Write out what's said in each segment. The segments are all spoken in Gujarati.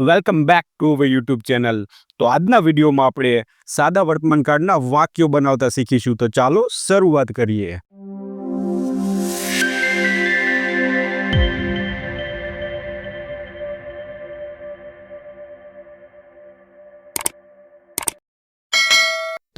Welcome back to our YouTube channel. તો આજના વિડીયોમાં આપણે સાદા વર્તમાન કાળના વાક્યો બનાવતા શીખીશું. તો ચાલો શરૂઆત કરીએ.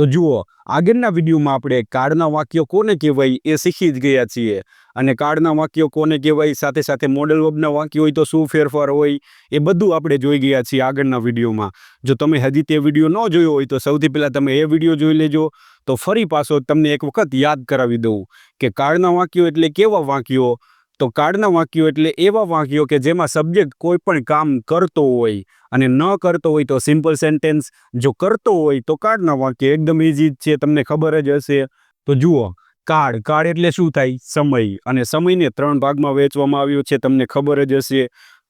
તો જુઓ, આગળના વિડીયોમાં આપણે કાળના વાક્યો કોને કહેવાય એ શીખી જ ગયા છીએ. અને કાળના વાક્યો કોને કહેવાય, સાથે સાથે મોડલ વર્બના વાક્યો હોય તો શું ફેરફાર હોય, એ બધું આપણે જોઈ ગયા છીએ આગળના વિડીયોમાં. જો તમે હજી તે વિડીયો ન જોયો હોય તો સૌથી પહેલાં તમે એ વિડીયો જોઈ લેજો. તો ફરી પાછો તમને એક વખત યાદ કરાવી દઉં કે કાળના વાક્યો એટલે કેવા વાક્યો. તો કાળના વાક્યો એટલે એવા વાક્યો કે જેમાં સબ્જેક્ટ કોઈ પણ કામ કરતો હોય અને ન કરતો હોય તો સિમ્પલ સેન્ટેન્સ, જો કરતો હોય તો કાળના વાક્ય. એકદમ ઇઝી જ છે, તમને ખબર જ હશે. તો જુઓ, કાળ એટલે શું થાય? સમય. અને સમયને 3 ભાગમાં વહેંચવામાં આવ્યો છે, તમને ખબર જ હશે.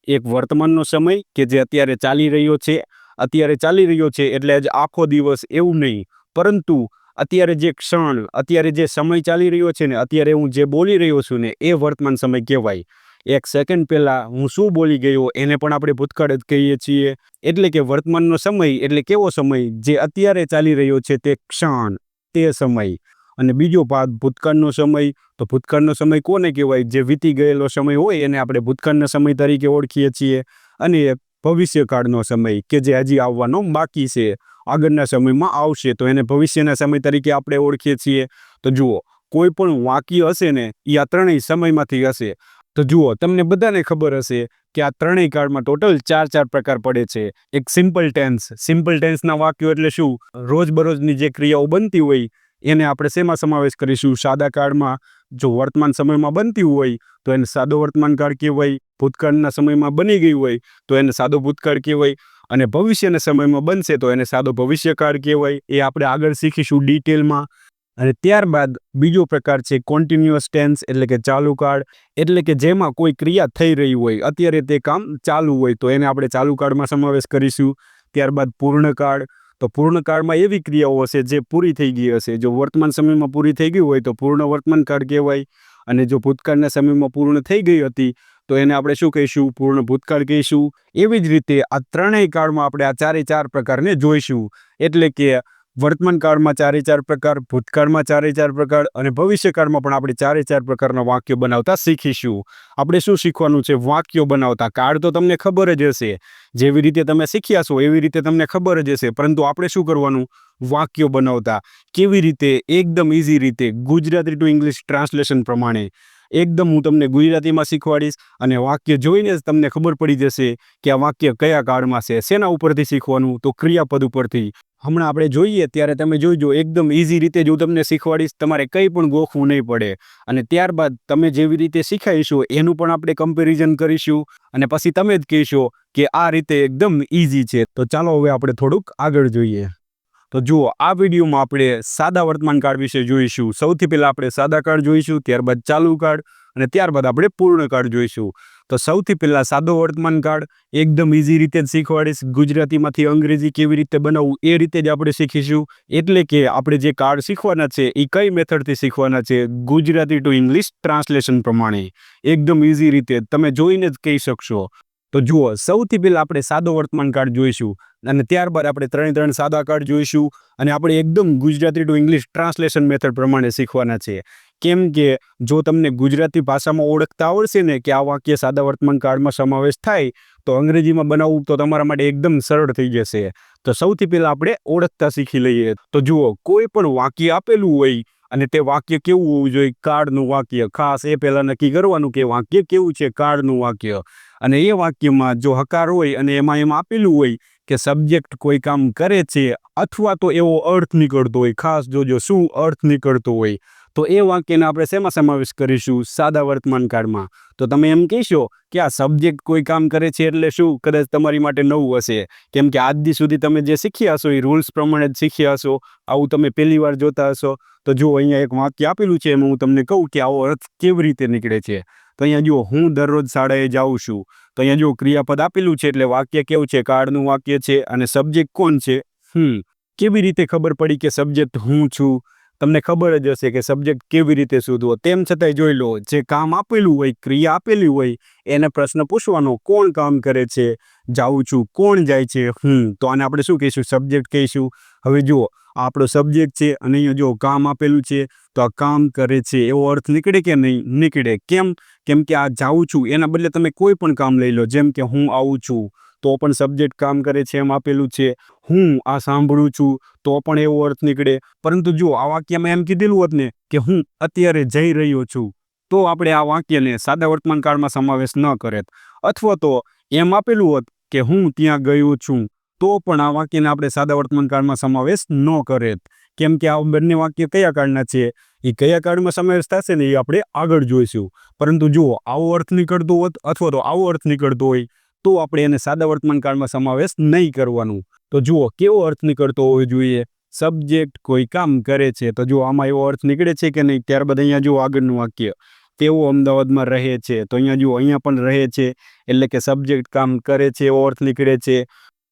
એક વર્તમાનનો સમય કે જે અત્યારે ચાલી રહ્યો છે એટલે જ આખો દિવસ એવું નહીં, પરંતુ અત્યારે જે ક્ષણ, અત્યારે જે સમય ચાલી રહ્યો છે ને, અત્યારે હું જે બોલી રહ્યો છું ને, એ વર્તમાન સમય કહેવાય. 1 સેકન્ડ પહેલા હું શું બોલી ગયો એને પણ આપણે ભૂતકાળ જ કહીએ છીએ. એટલે કે વર્તમાનનો સમય એટલે કેવો સમય? જે અત્યારે ચાલી રહ્યો છે તે ક્ષણ, તે સમય. અને બીજો ભાગ ભૂતકાળનો સમય. તો ભૂતકાળનો સમય કોને કહેવાય? જે વીતી ગયેલો સમય હોય એને આપણે ભૂતકાળના સમય તરીકે ઓળખીએ છીએ. અને ભવિષ્યકાળનો સમય કે જે હજી આવવાનો બાકી છે, આગળના સમયમાં આવશે, તો એને ભવિષ્યના સમય તરીકે આપણે ઓળખીએ છીએ. તો જુઓ, કોઈ પણ વાક્ય હશે ને એ આ ત્રણેય સમયમાંથી હશે. તો જુઓ, તમને બધાને ખબર હશે કે આ ત્રણેય કાળમાં ટોટલ 4 પ્રકાર પડે છે. એક સિમ્પલ ટેન્સના વાક્યો એટલે શું? રોજબરોજની જે ક્રિયાઓ બનતી હોય એને આપણે શેમાં સમાવેશ કરીશું? સાદા કાળમાં. જો વર્તમાન સમયમાં બનતી હોય તો એને સાદો વર્તમાન કાળ કહેવાય. ભૂતકાળના સમયમાં બની ગઈ હોય તો એને સાદો ભૂતકાળ કહેવાય. અને ભવિષ્યના સમયમાં બનશે તો એને સાદો ભવિષ્યકાળ કહેવાય. એ આપણે આગળ શીખીશું ડિટેલમાં. અને ત્યારબાદ બીજો પ્રકાર છે કોન્ટિન્યુઅસ ટેન્સ એટલે કે ચાલુ કાળ. એટલે કે જેમાં કોઈ ક્રિયા થઈ રહી હોય, અત્યારે તે કામ ચાલુ હોય તો એને આપણે ચાલુ કાળમાં સમાવેશ કરીશું. ત્યારબાદ પૂર્ણકાળ. તો પૂર્ણકાળમાં એવી ક્રિયાઓ હશે જે પૂરી થઈ ગઈ હશે. જો વર્તમાન સમયમાં પૂરી થઈ ગઈ હોય તો પૂર્ણ વર્તમાન કાળ કહેવાય. અને જો ભૂતકાળના સમયમાં પૂર્ણ થઈ ગઈ હતી તો એને આપણે શું કહીશું? પૂર્ણ ભૂતકાળ કહીશું. એવી જ રીતે આ ત્રણેય કાળમાં આપણે આ 4 પ્રકારને જોઈશું. એટલે કે વર્તમાન કાળમાં 4 પ્રકાર, ભૂતકાળમાં 4 પ્રકાર અને ભવિષ્યકાળમાં પણ આપણે 4 પ્રકારના વાક્યો બનાવતા શીખીશું. આપણે શું શીખવાનું છે? વાક્યો બનાવતા. કાળ તો તમને ખબર જ હશે, જેવી રીતે તમે શીખ્યા છો એવી રીતે તમને ખબર જ હશે, પરંતુ આપણે શું કરવાનું? વાક્યો બનાવતા. કેવી રીતે? એકદમ ઇઝી રીતે, ગુજરાતી ટુ ઇંગ્લિશ ટ્રાન્સલેશન પ્રમાણે. એકદમ હું તમને ગુજરાતીમાં શીખવાડીશ અને વાક્ય જોઈને જ તમને ખબર પડી જશે કે આ વાક્ય કયા કાળમાં છે. શેના ઉપરથી શીખવાનું? તો ક્રિયાપદ ઉપરથી. હમણાં આપણે જોઈએ ત્યારે તમે જોઈજો, એકદમ ઇઝી રીતે જો તમને શીખવાડીશ, તમારે કંઈ પણ ગોખવું નહીં પડે. અને ત્યારબાદ તમે જેવી રીતે શીખાઈશું એનું પણ આપણે કમ્પેરિઝન કરીશું અને પછી તમે જ કહેશો કે આ રીતે એકદમ ઇઝી છે. તો ચાલો હવે આપણે થોડુંક આગળ જોઈએ. તો જુઓ, આ વિડીયોમાં આપણે સાદા વર્તમાન કાળ વિશે જોઈશું. સૌથી પહેલાં આપણે સાદા કાળ જોઈશું, ત્યારબાદ ચાલુ કાળ અને ત્યારબાદ આપણે પૂર્ણ કાળ જોઈશું. તો સૌથી પહેલાં સાદો વર્તમાન કાળ એકદમ ઇઝી રીતે જ શીખવાડીશ. ગુજરાતીમાંથી અંગ્રેજી કેવી રીતે બનાવવું એ રીતે જ આપણે શીખીશું. એટલે કે આપણે જે કાળ શીખવાના છે એ કઈ મેથડથી શીખવાના છે? ગુજરાતી ટુ ઇંગ્લિશ ટ્રાન્સલેશન પ્રમાણે. એકદમ ઇઝી રીતે તમે જોઈને જ કહી શકશો. તો જુઓ, સૌથી પહેલાં આપણે સાદો વર્તમાન કાળ જોઈશું અને ત્યારબાદ આપણે 3 સાદા કાળ જોઈશું. અને આપણે એકદમ Gujarati two English translation method પ્રમાણે શીખવાના છે. કેમ કે જો તમને ગુજરાતી ભાષામાં ઓળખતા આવડશે ને કે આ વાક્ય સાદા વર્તમાન કાળમાં સમાવેશ થાય, તો અંગ્રેજીમાં બનાવવું તો તમારા માટે એકદમ સરળ થઈ જશે. તો સૌથી પહેલાં આપણે ઓળખતા શીખી લઈએ. તો જુઓ, કોઈ પણ વાક્ય આપેલું હોય અને તે વાક્ય કેવું હોવું જોઈએ? કાળનું વાક્ય. ખાસ એ પહેલાં નક્કી કરવાનું કે વાક્ય કેવું છે? કાળનું વાક્ય. અને એ વાક્યમાં જો હકાર હોય અને એમાં આપેલું હોય કે સબ્જેક્ટ કોઈ કામ કરે છે અથવા તો એવો અર્થ નીકળતો હોય, ખાસ જોજો શું અર્થ નીકળતો હોય, તો એ વાક્યને આપણે શેમાં સમાવેશ કરીશું? સાદા વર્તમાન કાળમાં. તો તમે એમ કહેશો કે આ સબ્જેક્ટ કોઈ કામ કરે છે એટલે શું? કદાચ તમારી માટે નવું હશે, કેમ કે આજ દી સુધી તમે જે શીખ્યા હશો એ રૂલ્સ પ્રમાણે જ શીખ્યા હશો. આવું તમે પહેલી વાર જોતા હશો. તો જો અહીંયા એક વાક્ય આપેલું છે, એમાં હું તમને કહું કે આવો અર્થ કેવી રીતે નીકળે છે. તો અહીંયા જુઓ, હું દરરોજ શાળાએ જાઉં છું. તો અહીંયા જો ક્રિયાપદ આપેલું છે એટલે વાક્ય કેવું છે? કાળનું વાક્ય છે. અને સબ્જેક્ટ કોણ છે? કેવી રીતે ખબર પડી કે સબ્જેક્ટ હું છું? તમને ખબર જ હશે કે સબ્જેક્ટ કેવી રીતે શોધવો. તેમ છતાંય જોઈ લો, જે કામ આપેલું હોય, ક્રિયા આપેલી હોય, એને પ્રશ્ન પૂછવાનો કોણ કામ કરે છે. જાઉં છું, કોણ જાય છે, હું, તો આને આપણે શું કહીશું? સબ્જેક્ટ કહીશું. હવે જુઓ, આ આપણો સબ્જેક્ટ છે અને અહીંયા જો કામ આપેલું છે, તો આ કામ કરે છે એવો અર્થ નીકળે કે નહીં? નીકળે. કેમ? કેમ કે આ જાઉં છું એના બદલે તમે કોઈ પણ કામ લઈ લો, જેમ કે હું આવું છું તો પણ સબ્જેક્ટ કામ કરે છે એમ આપેલું છે. હું આ સાંભળું છું તો પણ એવો અર્થ નીકળે. પરંતુ જો આ વાક્યમાં એમ કીધેલું હોત ને કે હું અત્યારે જઈ રહ્યો છું, તો આપણે આ વાક્યને સાદા વર્તમાન કાળમાં સમાવેશ ન કરેત. અથવા તો એમ આપેલું હોત કે હું ત્યાં ગયો છું, તો પણ આ વાક્યને આપણે સાદા વર્તમાન કાળમાં સમાવેશ ન કરેત. કેમ કે આ બંને વાક્ય કયા કાળના છે? એ કયા કાળમાં સમાવેશ થશે ને એ આપણે આગળ જોઈશું. પરંતુ જુઓ, આવો અર્થ નીકળતો હોત અથવા તો આવો અર્થ નીકળતો હોય તો આપણે એને સાદા વર્તમાન કાળમાં સમાવેશ નહીં કરવાનું. તો જુઓ, કેવો અર્થ નીકળતો હોવો જોઈએ? સબ્જેક્ટ કોઈ કામ કરે છે. તો જો આમાં એવો અર્થ નીકળે છે કે નહીં? ત્યારબાદ અહીંયા જુઓ આગળનું વાક્ય, તેઓ અમદાવાદમાં રહે છે. તો અહીંયા જુઓ, અહીંયા પણ રહે છે એટલે કે સબ્જેક્ટ કામ કરે છે એવો અર્થ નીકળે છે.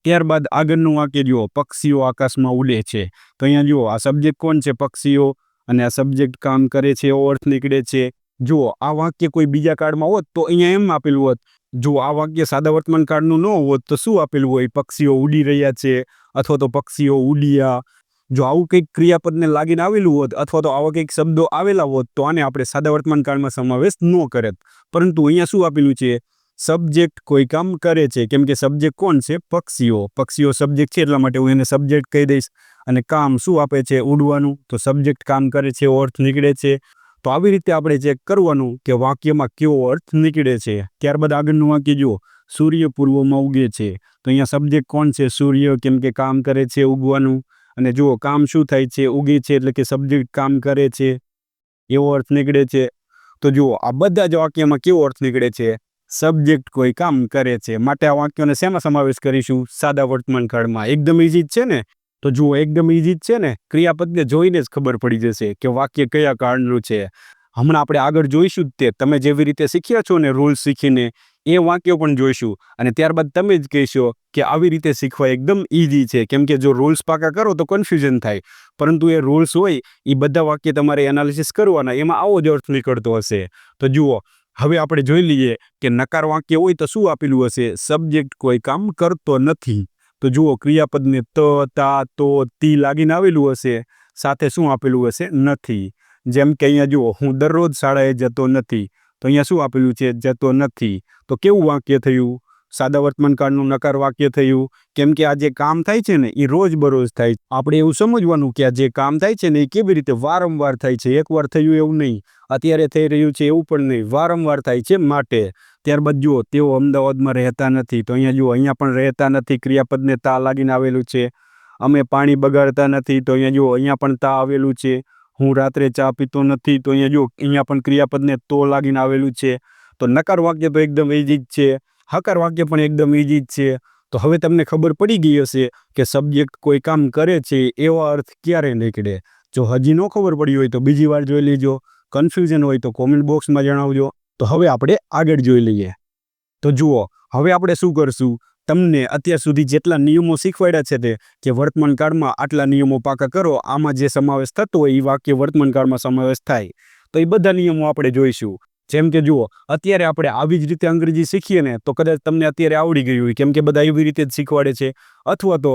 ત્યારબાદ આગળનું વાક્ય જુઓ, પક્ષીઓ આકાશમાં ઉડે છે. તો અહીંયા જુઓ, આ સબ્જેક્ટ કોણ છે? પક્ષીઓ. અને આ સબ્જેક્ટ કામ કરે છે એવો અર્થ નીકળે છે. જુઓ, આ વાક્ય કોઈ બીજા કાળમાં હોત તો અહીંયા એમ આપેલું હોત. જો આ વાક્ય સાદા વર્તમાન કાળનું ન હોત તો શું આપેલું હોય? પક્ષીઓ ઉડી રહ્યા છે અથવા તો પક્ષીઓ ઉડ્યા. જો આવું કંઈક ક્રિયાપદને લાગીને આવેલું હોત અથવા તો આવા કંઈક શબ્દો આવેલા હોત તો આને આપણે સાદા વર્તમાન કાળમાં સમાવેશ ન કરેત. પરંતુ અહીંયા શું આપેલું છે? સબ્જેક્ટ કોઈ કામ કરે છે. કેમ કે સબ્જેક્ટ કોણ છે? પક્ષીઓ. પક્ષીઓ સબ્જેક્ટ છે એટલા માટે હું એને સબ્જેક્ટ કહી દઈશ. અને કામ શું આપે છે? ઉડવાનું. તો સબ્જેક્ટ કામ કરે છે એવો અર્થ નીકળે છે. તો આવી રીતે આપણે ચેક કરવાનું કે વાક્યમાં કેવો અર્થ નીકળે છે. ત્યારબાદ આગળનું વાક્ય જુઓ, સૂર્ય પૂર્વમાં ઉગે છે. તો અહીંયા સબ્જેક્ટ કોણ છે? સૂર્ય. કેમ કે કામ કરે છે ઉગવાનું. અને જુઓ, કામ શું થાય છે? ઉગે છે એટલે કે સબ્જેક્ટ કામ કરે છે એવો અર્થ નીકળે છે. તો જુઓ, આ બધા જ વાક્યમાં કેવો અર્થ નીકળે છે? સબ્જેક્ટ કોઈ કામ કરે છે. માટે આ વાક્યોને શેમાં સમાવેશ કરીશું? સાદા વર્તમાન કાળમાં. એકદમ ઈઝી જ છે ને? તો જુઓ, એકદમ ઈઝી જ છે ને? ક્રિયાપદને જોઈને જ ખબર પડી જશે કે વાક્ય કયા કાળનું છે. હમણાં આપણે આગળ જોઈશું જ તે. તમે જેવી રીતે શીખ્યા છો ને રૂલ્સ શીખીને, એ વાક્યો પણ જોઈશું. અને ત્યારબાદ તમે જ કહેશો કે આવી રીતે શીખવા એકદમ ઈઝી છે. કેમ કે જો રૂલ્સ પાકા કરો તો કન્ફ્યુઝન થાય. પરંતુ એ રૂલ્સ હોય એ બધા વાક્ય તમારે એનાલિસિસ કરવાના, એમાં આવો જ અર્થ નીકળતો હશે. તો જુઓ, હવે આપણે જોઈ લઈએ કે નકાર વાક્ય હોય તો શું આપેલું હશે? સબ્જેક્ટ કોઈ કામ કરતો નથી. તો જુઓ, ક્રિયાપદને ત, તા, તો, તી લાગીને આવેલું હશે. સાથે શું આપેલું હશે? નથી. જેમ કે અહીંયા જુઓ, હું દરરોજ શાળાએ જતો નથી. તો અહીંયા શું આપેલું છે? જતો નથી. તો કેવું વાક્ય થયું? સાદા વર્તમાન કાળનું નકાર વાક્ય થયું. કેમ કે આ જે કામ થાય છે ને એ રોજબરોજ થાય. આપણે એવું સમજવાનું કે આ જે કામ થાય છે ને એ કેવી રીતે વારંવાર થાય છે. એકવાર થયું એવું નહીં, અત્યારે થઈ રહ્યું છે એવું પણ નહીં, વારંવાર થાય છે માટે. ત્યારબાદ જુઓ, તેઓ અમદાવાદમાં રહેતા નથી. તો અહીંયા જુઓ, અહીંયા પણ રહેતા નથી. ક્રિયાપદને તા લાગીને આવેલું છે. અમે પાણી બગાડતા નથી. તો અહીંયા જુઓ, અહીંયા પણ તા આવેલું છે. હું રાત્રે ચા પીતો નથી. તો અહીંયા જુઓ, અહીંયા પણ ક્રિયાપદને તો લાગીને આવેલું છે. તો નકાર વાક્ય તો એકદમ ઈઝી જ છે. હકાર વાક્ય પણ એકદમ ઈઝી જ છે. તો હવે તમને ખબર પડી ગઈ હશે કે સબ્જેક્ટ કોઈ કામ કરે છે એવો અર્થ ક્યારે નીકળે. જો હજી ન ખબર પડી હોય તો બીજી વાર જોઈ લેજો. કન્ફ્યુઝન હોય તો કોમેન્ટ બોક્સમાં જણાવજો. તો હવે આપણે આગળ જોઈ લઈએ. તો જુઓ, હવે આપણે શું કરશું? તમને અત્યાર સુધી જેટલા નિયમો શીખવાડ્યા છે તે કે વર્તમાન કાળમાં આટલા નિયમો પાકા કરો, આમાં જે સમાવેશ થતો હોય એ વાક્ય વર્તમાન કાળમાં સમાવેશ થાય. તો એ બધા નિયમો આપણે જોઈશું. જેમ કે જુઓ, અત્યારે આપણે આવી જ રીતે અંગ્રેજી શીખીએ ને તો કદાચ તમને અત્યારે આવડી ગયું હોય, કેમ કે બધા એવી રીતે જ શીખવાડે છે. અથવા તો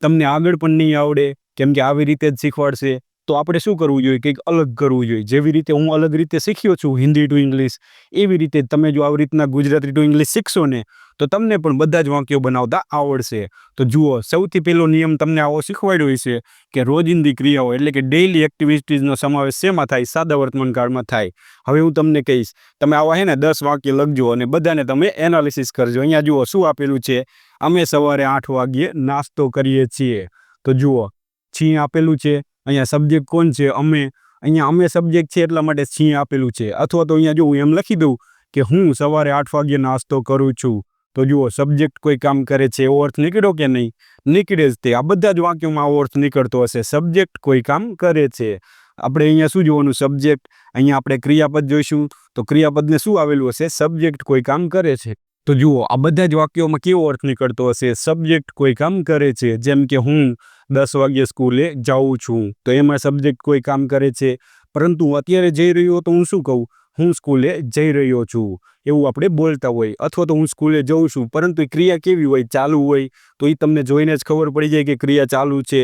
તમને આગળ પણ નહીં આવડે કેમ કે આવી રીતે જ શીખવાડશે. તો આપણે શું કરવું જોઈએ? કંઈક અલગ કરવું જોઈએ. જેવી રીતે હું અલગ રીતે શીખ્યો છું હિન્દી ટુ ઇંગ્લિશ, એવી રીતે તમે જો આવી રીતના ગુજરાતી ટુ ઇંગ્લિશ શીખશો ને તો તમને પણ બધા જ વાક્યો બનાવતા આવડશે. તો જુઓ, સૌથી પહેલો નિયમ તમને આવો શીખવાડ્યો છે કે રોજિંદી ક્રિયાઓ એટલે કે ડેઇલી એક્ટિવિટીઝનો સમાવેશ શેમાં થાય? સાદા વર્તમાન કાળમાં થાય. હવે હું તમને કહીશ, તમે આવા હે ને 10 વાક્ય લખજો અને બધાને તમે એનાલિસિસ કરજો. અહીંયા જુઓ શું આપેલું છે? અમે સવારે 8 વાગ્યે નાસ્તો કરીએ છીએ. તો જુઓ, છી આપેલું છે. અહીંયા સબ્જેક્ટ કોણ છે? અમે. અહીંયા અમે સબ્જેક્ટ છે એટલા માટે છી આપેલું છે. અથવા તો અહીંયા જો હું એમ લખી દઉં કે હું સવારે 8 વાગ્યે નાસ્તો કરું છું. તો જુઓ, સબ્જેક્ટ કોઈ કામ કરે છે એવો અર્થ નીકળ્યો કે નહીં? નીકળે જ તે. આ બધા જ વાક્યોમાં આવો અર્થ નીકળતો હશે. સબ્જેક્ટ કોઈ કામ કરે છે. આપણે અહીંયા શું જોવાનું? સબ્જેક્ટ. અહીંયા આપણે ક્રિયાપદ જોઈશું. તો ક્રિયાપદને શું આવેલું હશે? સબ્જેક્ટ કોઈ કામ કરે છે. તો જુઓ, આ બધા જ વાક્યોમાં કેવો અર્થ નીકળતો હશે? સબ્જેક્ટ કોઈ કામ કરે છે. જેમ કે હું 10 વાગ્યે સ્કૂલે જાઉં છું. તો એમાં સબ્જેક્ટ કોઈ કામ કરે છે. પરંતુ અત્યારે જઈ રહ્યો તો હું શું કહું? હું સ્કૂલે જઈ રહ્યો છું એવું આપણે બોલતા હોય, અથવા તો હું સ્કૂલે જઉં છું, પરંતુ એ ક્રિયા કેવી હોય, ચાલુ હોય, તો એ તમને જોઈને જ ખબર પડી જાય કે ક્રિયા ચાલુ છે.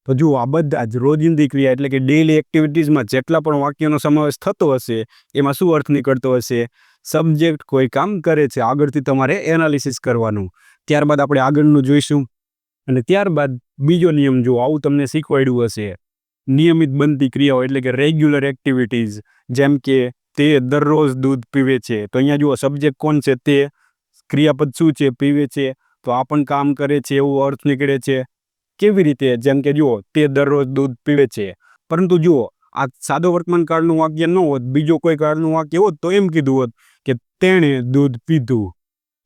તો જુઓ, આ બધા જ રોજિંદી ક્રિયા એટલે કે ડેઇલી એક્ટિવિટીઝમાં જેટલા પણ વાક્યોનો સમાવેશ થતો હશે એમાં શું અર્થ નીકળતો હશે? સબ્જેક્ટ કોઈ કામ કરે છે. આગળથી તમારે એનાલિસિસ કરવાનું. ત્યારબાદ આપણે આગળનું જોઈશું. અને ત્યારબાદ બીજો નિયમ જુઓ, આવું તમને શીખવાડ્યું હશે, નિયમિત બનતી ક્રિયાઓ એટલે કે રેગ્યુલર એક્ટિવિટીઝ, જેમ કે તે દરરોજ દૂધ પીવે છે. તો અહીંયા જુઓ, સબ્જેક્ટ કોણ છે? તે. ક્રિયાપદ શું છે? પીવે છે. તો આ પણ કામ કરે છે એવો અર્થ નીકળે છે. કેવી રીતે? જેમ કે જુઓ, તે દરરોજ દૂધ પીવે છે. પરંતુ જુઓ, આ સાદો વર્તમાન કાળનું વાક્ય ન હોત, બીજો કોઈ કાળનું વાક્ય હોત તો એમ કીધું હોત કે તેણે દૂધ પીધું.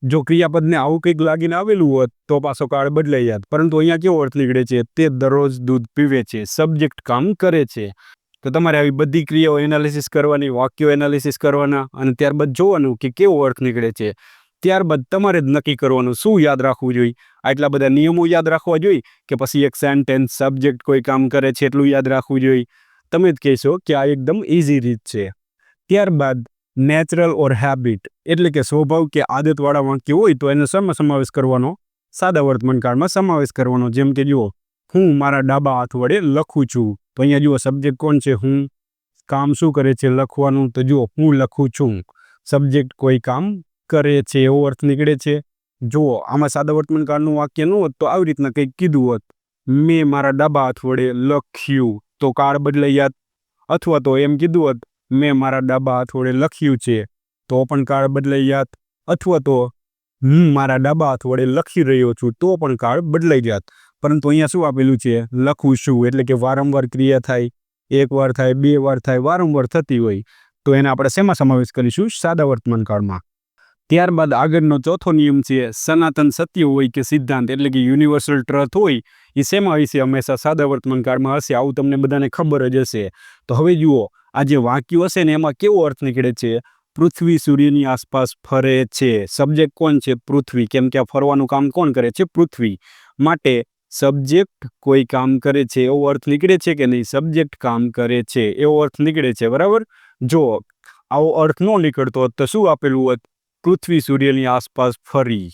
જો ક્રિયાપદને આવું કંઈક લાગીને આવેલું હોત તો પાછો કાળ બદલાઈ જાત. પરંતુ અહીંયા કેવો અર્થ નીકળે છે? તે દરરોજ દૂધ પીવે છે. સબ્જેક્ટ કામ કરે છે. તો તમારે આવી બધી ક્રિયાઓ એનાલિસિસ કરવાની, વાક્યો એનાલિસિસ કરવાના, અને ત્યારબાદ જોવાનું કે કેવો અર્થ નીકળે છે. ત્યારબાદ તમારે જ નક્કી કરવાનું શું યાદ રાખવું જોઈએ. આટલા બધા નિયમો યાદ રાખવા જોઈએ કે પછી એક સેન્ટેન્સ સબ્જેક્ટ કોઈ કામ કરે છે એટલું યાદ રાખવું જોઈએ? તમે જ કહેશો કે આ એકદમ ઇઝી રીત છે. ત્યારબાદ નેચરલ ઓર હેબિટ એટલે કે સ્વભાવ કે આદતવાળા વાક્ય હોય તો એનો શેમાં સમાવેશ કરવાનો? સાદા વર્તમાન કાળમાં સમાવેશ કરવાનો. જેમ કે જુઓ, હું મારા ડાબા હાથ વડે લખું છું. તો અહીંયા જુઓ, સબ્જેક્ટ કોણ છે? હું. કામ શું કરે છે? લખવાનું. તો જુઓ, હું લખું છું. સબ્જેક્ટ કોઈ કામ કરે છે એવો અર્થ નીકળે છે. જુઓ, આમાં સાદા વર્તમાન કાળનું વાક્ય ન હોત તો આવી રીતના કંઈક કીધું હોત, મેં મારા ડાબા હાથ વડે લખ્યું, તો કાળ બદલાઈ જાત. અથવા તો એમ કીધું હોત, મેં મારા ડાબા હાથ વડે લખ્યું છે, તો પણ કાળ બદલાઈ જાત. અથવા તો હું મારા ડાબા હાથ વડે લખી રહ્યો છું, તો પણ કાળ બદલાઈ જાત. પરંતુ અહીંયા શું આપેલું છે? લખું છું. એટલે કે વારંવાર ક્રિયા થાય, એકવાર થાય, બે વાર થાય, વારંવાર થતી હોય, તો એને આપણે શેમાં સમાવેશ કરીશું? સાદા વર્તમાન કાળમાં. ત્યારબાદ આગળનો ચોથો નિયમ છે સનાતન સત્ય હોય કે સિદ્ધાંત એટલે કે યુનિવર્સલ ટ્રથ હોય, એ શેમાં હશે? હંમેશા સાદા વર્તમાન કાળમાં હશે. આવું તમને બધાને ખબર જ હશે. તો હવે જુઓ, આ જે વાક્યો હશે ને એમાં કેવો અર્થ નીકળે છે? પૃથ્વી સૂર્યની આસપાસ ફરે છે. સબ્જેક્ટ કોણ છે? પૃથ્વી. કેમ કે આ ફરવાનું કામ કોણ કરે છે? પૃથ્વી. માટે સબ્જેક્ટ કોઈ કામ કરે છે એવો અર્થ નીકળે છે કે નહીં? સબ્જેક્ટ કામ કરે છે એવો અર્થ નીકળે છે. બરાબર. જો આવો અર્થ ન નીકળતો હોત તો શું આપેલું હોત? પૃથ્વી સૂર્યની આસપાસ ફરી,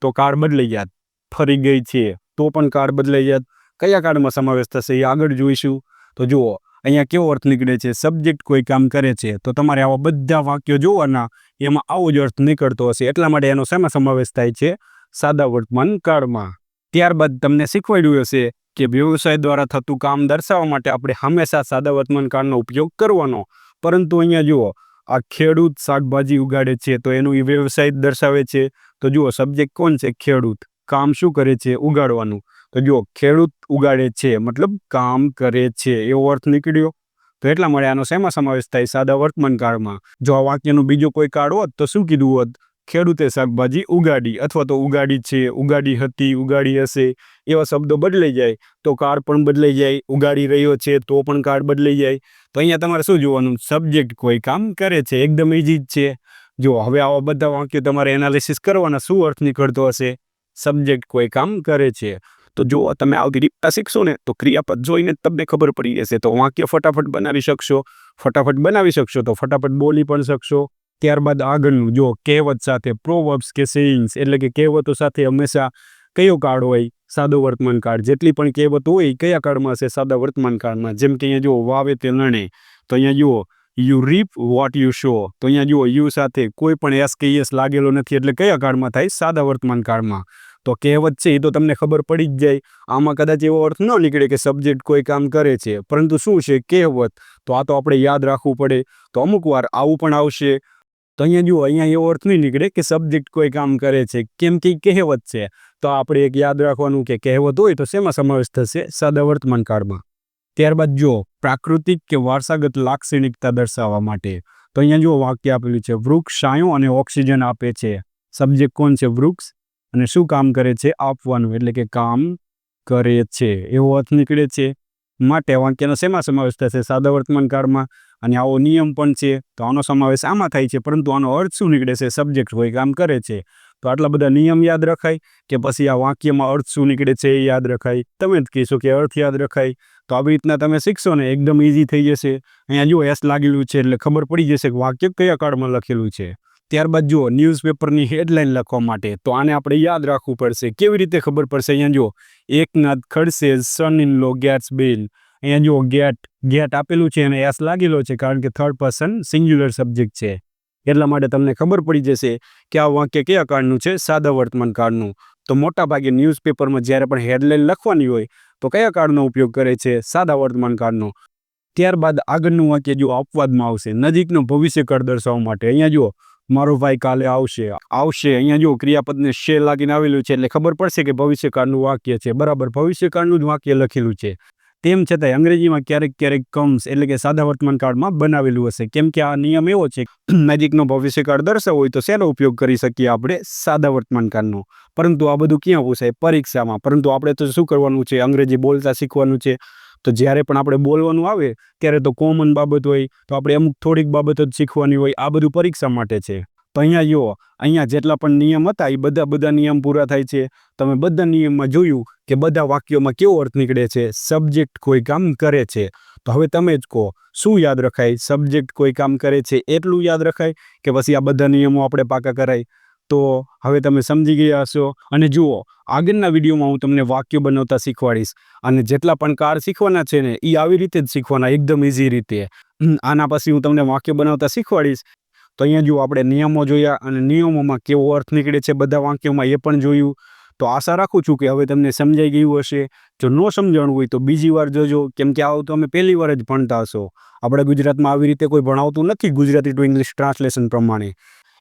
તો કાળ બદલાઈ જાત. ફરી ગઈ છે, તો પણ કાળ બદલાઈ જાત. કયા કાળમાં સમાવેશ થશે એ આગળ જોઈશું. તો જુઓ, અહીંયા કેવો અર્થ નીકળે છે? સબ્જેક્ટ કોઈ કામ કરે છે. તો તમારે આવા બધા વાક્યો જોવાના, એમાં આવો જ અર્થ નીકળતો હશે. એટલા માટે એનો શેમાં સમાવેશ થાય છે? સાદા વર્તમાન કાળમાં. ત્યારબાદ તમને શીખવાડ્યું હશે કે વ્યવસાય દ્વારા થતું કામ દર્શાવવા માટે આપણે હંમેશા સાદા વર્તમાન કાળનો ઉપયોગ કરવાનો. પરંતુ અહીંયા જુઓ, આ ખેડૂત શાકભાજી ઉગાડે છે, તો એનું એ વ્યવસાય દર્શાવે છે. તો જુઓ, સબ્જેક્ટ કોણ છે? ખેડૂત. કામ શું કરે છે? ઉગાડવાનું. તો જુઓ, ખેડૂત ઉગાડે છે મતલબ કામ કરે છે એવો અર્થ નીકળ્યો. તો એટલા માટે આનો શેમાં સમાવેશ થાય? સાદા વર્તમાન કાળમાં. જો આ વાક્યનું બીજો કોઈ કાળ હોત તો શું કીધું હોત? ખેડૂતે શાકભાજી ઉગાડી, અથવા તો ઉગાડી છે, ઉગાડી હતી, ઉગાડી હશે, એવા શબ્દો બદલાઈ જાય તો કાળ પણ બદલાઈ જાય. ઉગાડી રહ્યો છે તો પણ કાળ બદલાઈ જાય. તો અહીંયા તમારે શું જોવાનું? સબ્જેક્ટ કોઈ કામ કરે છે. એકદમ ઇઝી જ છે. જો હવે આવા બધા વાક્યો તમારે એનાલિસિસ કરવાના, શું અર્થ નીકળતો હશે? સબ્જેક્ટ કોઈ કામ કરે છે. તો જો તમે આવતી રીતના શીખશો ને તો ક્રિયાપદ જોઈને તમને ખબર પડી જશે. તો વાક્ય ફટાફટ બનાવી શકશો. ફટાફટ બનાવી શકશો તો ફટાફટ બોલી પણ શકશો. ત્યારબાદ આગળનું જો, કહેવત સાથે, પ્રોવર્બ્સ કે સેઇંગ્સ એટલે કે કહેવતો સાથે હંમેશા કયો કાળ હોય? સાદો વર્તમાન કાળ. જેટલી પણ કહેવતો હોય કયા કાળમાં હશે? સાદા વર્તમાન કાળમાં. જેમ કે અહીંયા જુઓ, વાવે તે લણે, તો અહીંયા જુઓ યુ રીપ વોટ યુ શો. તો અહીંયા જુઓ, યુ સાથે કોઈ પણ એસ કે યસ લાગેલો નથી, એટલે કયા કાળમાં થાય? સાદા વર્તમાન કાળમાં. તો કહેવત છે એ તો તમને ખબર પડી જ જાય. આમાં કદાચ એવો અર્થ ન નીકળે કે સબ્જેક્ટ કોઈ કામ કરે છે, પરંતુ શું છે? કહેવત. તો આ તો આપણે યાદ રાખવું પડે. તો અમુક વાર આવું પણ આવશે. તો અહીંયા જુઓ, અહીંયા એવો અર્થ નહીં નીકળે કે સબ્જેક્ટ કોઈ કામ કરે છે, કેમ કે કહેવત છે. તો આપણે એક યાદ રાખવાનું કે કહેવત હોય તો શેમાં સમાવેશ થશે? સાદા વર્તમાન કાળમાં. ત્યારબાદ જો, પ્રાકૃતિક કે વારસાગત લાક્ષણિકતા દર્શાવવા માટે. તો અહીંયા જુઓ, વાક્ય આપેલું છે વૃક્ષ છાંયો અને ઓક્સિજન આપે છે. સબ્જેક્ટ કોણ છે? વૃક્ષ. અને શું કામ કરે છે? આપવાનું. એટલે કે કામ કરે છે એવો અર્થ નીકળે છે. માટે વાક્યનો શેમાં સમાવેશ થશે? સાદા વર્તમાન કાળમાં. અને આવો નિયમ પણ છે તો આનો સમાવેશ આમાં થાય છે, પરંતુ આનો અર્થ શું નીકળે છે? સબ્જેક્ટ કોઈ કામ કરે છે. તો આટલા બધા નિયમ યાદ રખાય કે પછી આ વાક્યમાં અર્થ શું નીકળે છે એ યાદ રખાય? તમે જ કહેશો કે અર્થ યાદ રખાય. તો આવી રીતના તમે શીખશો ને એકદમ ઇઝી થઈ જશે. અહીંયા જુઓ એસ લાગેલું છે એટલે ખબર પડી જશે કે વાક્ય કયા કાળમાં લખેલું છે. ત્યારબાદ જુઓ ન્યૂઝપેપરની હેડલાઇન લખવા માટે તો આને આપણે યાદ રાખવું પડશે. કેવી રીતે ખબર પડશે? અહીંયા જુઓ એકનાથ ખડસે સન ઇન લો ગેટ્સ બેલ. અહીંયા જુઓ ગેટ આપેલું છે અને એસ લાગેલો છે કારણ કે થર્ડ પર્સન સિંગ્યુલર સબ્જેક્ટ છે. એટલા માટે તમને ખબર પડી જશે કે આ વાક્ય કયા કાળનું છે, સાદા વર્તમાન કાળનું. તો મોટાભાગે ન્યૂઝપેપરમાં જ્યારે પણ હેડલાઇન લખવાની હોય તો કયા કાળનો ઉપયોગ કરે છે? સાદા વર્તમાન કાળનો. ત્યારબાદ આગળનું વાક્ય જો અપવાદમાં આવશે નજીકનો ભવિષ્યકાળ દર્શાવવા માટે. અહીંયા જુઓ મારો ભાઈ કાલે આવશે. અહીંયા જો ક્રિયાપદને શે લાગીને આવેલું છે એટલે ખબર પડશે કે ભવિષ્યકાળનું વાક્ય છે. બરાબર, ભવિષ્યકાળનું જ વાક્ય લખેલું છે. તેમ છતાંય અંગ્રેજીમાં ક્યારેક કમ્સ એટલે કે સાદા વર્તમાન કાળમાં બનાવેલું હશે. કેમ કે આ નિયમ એવો છે નજીકનો ભવિષ્યકાળ દર્શાવવો હોય તો શેનો ઉપયોગ કરી શકીએ આપણે? સાદા વર્તમાન કાળનો. પરંતુ આ બધું ક્યાં પૂછાય? પરીક્ષામાં. પરંતુ આપણે તો શું કરવાનું છે? અંગ્રેજી બોલતા શીખવાનું છે. તો જ્યારે પણ આપણે બોલવાનું આવે ત્યારે તો કોમન બાબત હોય તો આપણે અમુક થોડીક બાબતો જ શીખવાની હોય. આ બધું પરીક્ષા માટે છે. તો અહીંયા જુઓ અહીંયા જેટલા પણ નિયમ હતા એ બધા નિયમ પૂરા થાય છે. તમે બધા નિયમમાં જોયું કે બધા વાક્યોમાં કેવો અર્થ નીકળે છે? સબ્જેક્ટ કોઈ કામ કરે છે. તો હવે તમે જ કહો શું યાદ રખાય? સબ્જેક્ટ કોઈ કામ કરે છે એટલું યાદ રખાય કે પછી આ બધા નિયમો આપણે પાકા કરાય? તો હવે તમે સમજી ગયા હશો. અને જુઓ આગળના વિડીયોમાં હું તમને વાક્યો બનાવતા શીખવાડીશ અને જેટલા પણ કાળ શીખવાના છે ને એ આવી રીતે જ શીખવાના, એકદમ ઇઝી રીતે. આના પછી હું તમને વાક્યો બનાવતા શીખવાડીશ. તો અહીંયા જુઓ આપણે નિયમો જોયા અને નિયમોમાં કેવો અર્થ નીકળે છે બધા વાક્યોમાં એ પણ જોયું. તો આશા રાખું છું કે હવે તમને સમજાઈ ગયું હશે. જો ન સમજાણું હોય તો બીજી વાર જોજો, કેમ કે આવું તો અમે પહેલી વાર જ ભણતા હશો. આપણે ગુજરાતમાં આવી રીતે કોઈ ભણાવતું નથી ગુજરાતી ટુ ઇંગ્લિશ ટ્રાન્સલેશન પ્રમાણે.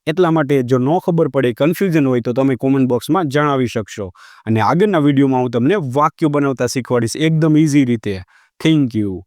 એટલા માટે જો ન ખબર પડે, કન્ફ્યુઝન હોય તો તમે કોમેન્ટ બોક્સમાં જણાવી શકશો. અને આગળના વિડીયોમાં હું તમને વાક્યો બનાવતા શીખવાડીશ એકદમ ઇઝી રીતે. Thank you.